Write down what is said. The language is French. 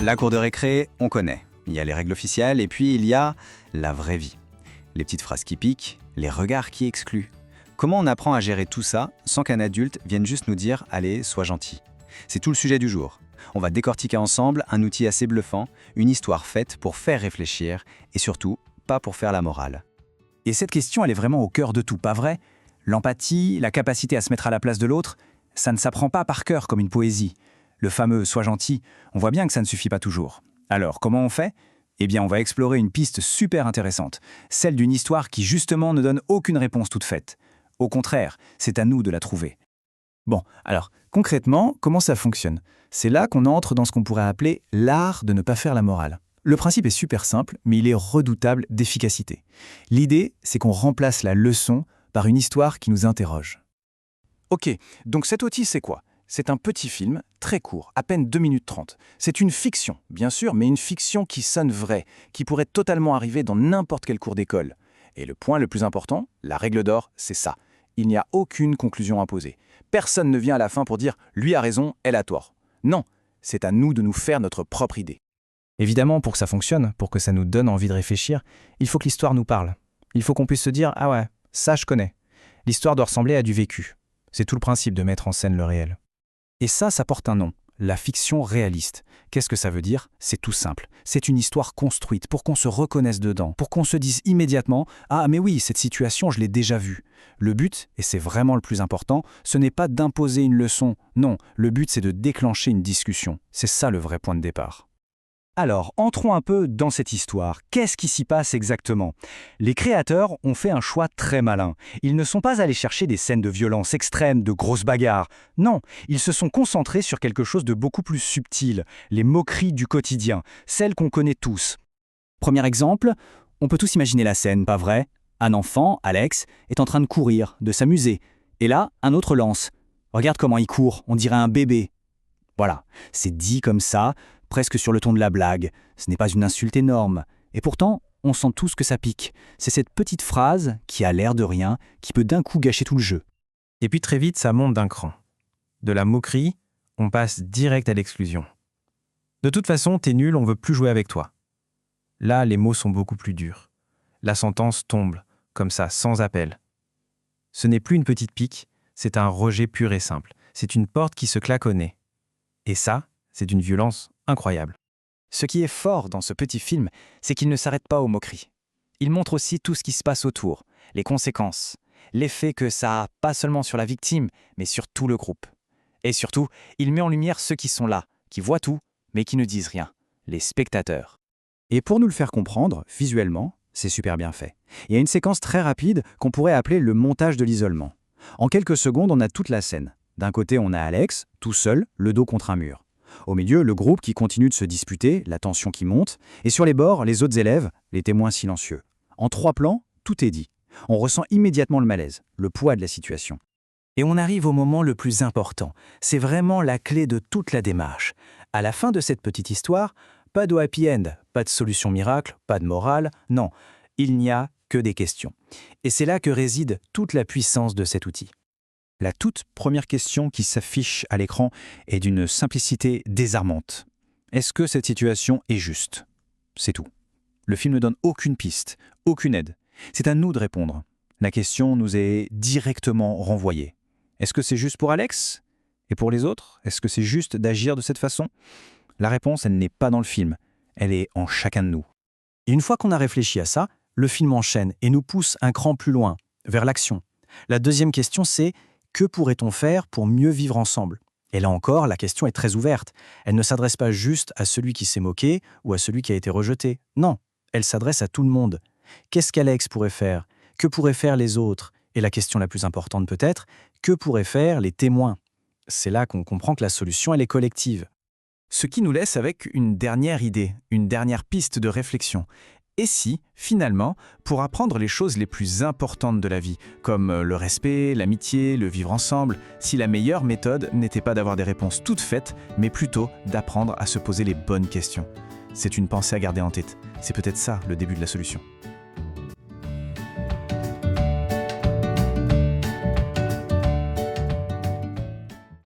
La cour de récré, on connaît. Il y a les règles officielles et puis il y a la vraie vie. Les petites phrases qui piquent, les regards qui excluent. Comment on apprend à gérer tout ça sans qu'un adulte vienne juste nous dire « Allez, sois gentil ». C'est tout le sujet du jour. On va décortiquer ensemble un outil assez bluffant, une histoire faite pour faire réfléchir et surtout pas pour faire la morale. Et cette question, elle est vraiment au cœur de tout, pas vrai? L'empathie, la capacité à se mettre à la place de l'autre, ça ne s'apprend pas par cœur comme une poésie. Le fameux « sois gentil », on voit bien que ça ne suffit pas toujours. Alors, comment on fait? Eh bien, on va explorer une piste super intéressante, celle d'une histoire qui justement ne donne aucune réponse toute faite. Au contraire, c'est à nous de la trouver. Bon, alors, concrètement, comment ça fonctionne? C'est là qu'on entre dans ce qu'on pourrait appeler l'art de ne pas faire la morale. Le principe est super simple, mais il est redoutable d'efficacité. L'idée, c'est qu'on remplace la leçon par une histoire qui nous interroge. Ok, donc cet outil, c'est quoi? C'est un petit film, très court, à peine 2 minutes 30. C'est une fiction, bien sûr, mais une fiction qui sonne vraie, qui pourrait totalement arriver dans n'importe quel cours d'école. Et le point le plus important, la règle d'or, c'est ça. Il n'y a aucune conclusion imposée. Personne ne vient à la fin pour dire « lui a raison, elle a tort ». Non, c'est à nous de nous faire notre propre idée. Évidemment, pour que ça fonctionne, pour que ça nous donne envie de réfléchir, il faut que l'histoire nous parle. Il faut qu'on puisse se dire « ah ouais, ça je connais ». L'histoire doit ressembler à du vécu. C'est tout le principe de mettre en scène le réel. Et ça porte un nom, la fiction réaliste. Qu'est-ce que ça veut dire? C'est tout simple. C'est une histoire construite pour qu'on se reconnaisse dedans, pour qu'on se dise immédiatement « ah mais oui, cette situation, je l'ai déjà vue ». Le but, et c'est vraiment le plus important, ce n'est pas d'imposer une leçon. Non, le but c'est de déclencher une discussion. C'est ça le vrai point de départ. Alors, entrons un peu dans cette histoire. Qu'est-ce qui s'y passe exactement? Les créateurs ont fait un choix très malin. Ils ne sont pas allés chercher des scènes de violence extrême, de grosses bagarres. Non, ils se sont concentrés sur quelque chose de beaucoup plus subtil, les moqueries du quotidien, celles qu'on connaît tous. Premier exemple, on peut tous imaginer la scène, pas vrai? Un enfant, Alex, est en train de courir, de s'amuser. Et là, un autre lance. Regarde comment il court, on dirait un bébé. Voilà, c'est dit comme ça, presque sur le ton de la blague. Ce n'est pas une insulte énorme. Et pourtant, on sent tous que ça pique. C'est cette petite phrase qui a l'air de rien, qui peut d'un coup gâcher tout le jeu. Et puis très vite, ça monte d'un cran. De la moquerie, on passe direct à l'exclusion. De toute façon, t'es nul, on veut plus jouer avec toi. Là, les mots sont beaucoup plus durs. La sentence tombe, comme ça, sans appel. Ce n'est plus une petite pique, c'est un rejet pur et simple. C'est une porte qui se claque au nez. Et ça, c'est d'une violence incroyable. Ce qui est fort dans ce petit film, c'est qu'il ne s'arrête pas aux moqueries. Il montre aussi tout ce qui se passe autour, les conséquences, l'effet que ça a pas seulement sur la victime, mais sur tout le groupe. Et surtout, il met en lumière ceux qui sont là, qui voient tout, mais qui ne disent rien, les spectateurs. Et pour nous le faire comprendre, visuellement, c'est super bien fait. Il y a une séquence très rapide qu'on pourrait appeler le montage de l'isolement. En quelques secondes, on a toute la scène. D'un côté, on a Alex, tout seul, le dos contre un mur. Au milieu, le groupe qui continue de se disputer, la tension qui monte, et sur les bords, les autres élèves, les témoins silencieux. En 3 plans, tout est dit. On ressent immédiatement le malaise, le poids de la situation. Et on arrive au moment le plus important. C'est vraiment la clé de toute la démarche. À la fin de cette petite histoire, pas de happy end, pas de solution miracle, pas de morale, non. Il n'y a que des questions. Et c'est là que réside toute la puissance de cet outil. La toute première question qui s'affiche à l'écran est d'une simplicité désarmante. Est-ce que cette situation est juste? C'est tout. Le film ne donne aucune piste, aucune aide. C'est à nous de répondre. La question nous est directement renvoyée. Est-ce que c'est juste pour Alex? Et pour les autres? Est-ce que c'est juste d'agir de cette façon? La réponse, elle n'est pas dans le film. Elle est en chacun de nous. Et une fois qu'on a réfléchi à ça, le film enchaîne et nous pousse un cran plus loin, vers l'action. La deuxième question, c'est: que pourrait-on faire pour mieux vivre ensemble? Et là encore, la question est très ouverte. Elle ne s'adresse pas juste à celui qui s'est moqué ou à celui qui a été rejeté. Non, elle s'adresse à tout le monde. Qu'est-ce qu'Alex pourrait faire? Que pourraient faire les autres? Et la question la plus importante peut-être, que pourraient faire les témoins? C'est là qu'on comprend que la solution, elle est collective. Ce qui nous laisse avec une dernière idée, une dernière piste de réflexion. Et si, finalement, pour apprendre les choses les plus importantes de la vie, comme le respect, l'amitié, le vivre ensemble, si la meilleure méthode n'était pas d'avoir des réponses toutes faites, mais plutôt d'apprendre à se poser les bonnes questions? C'est une pensée à garder en tête. C'est peut-être ça le début de la solution.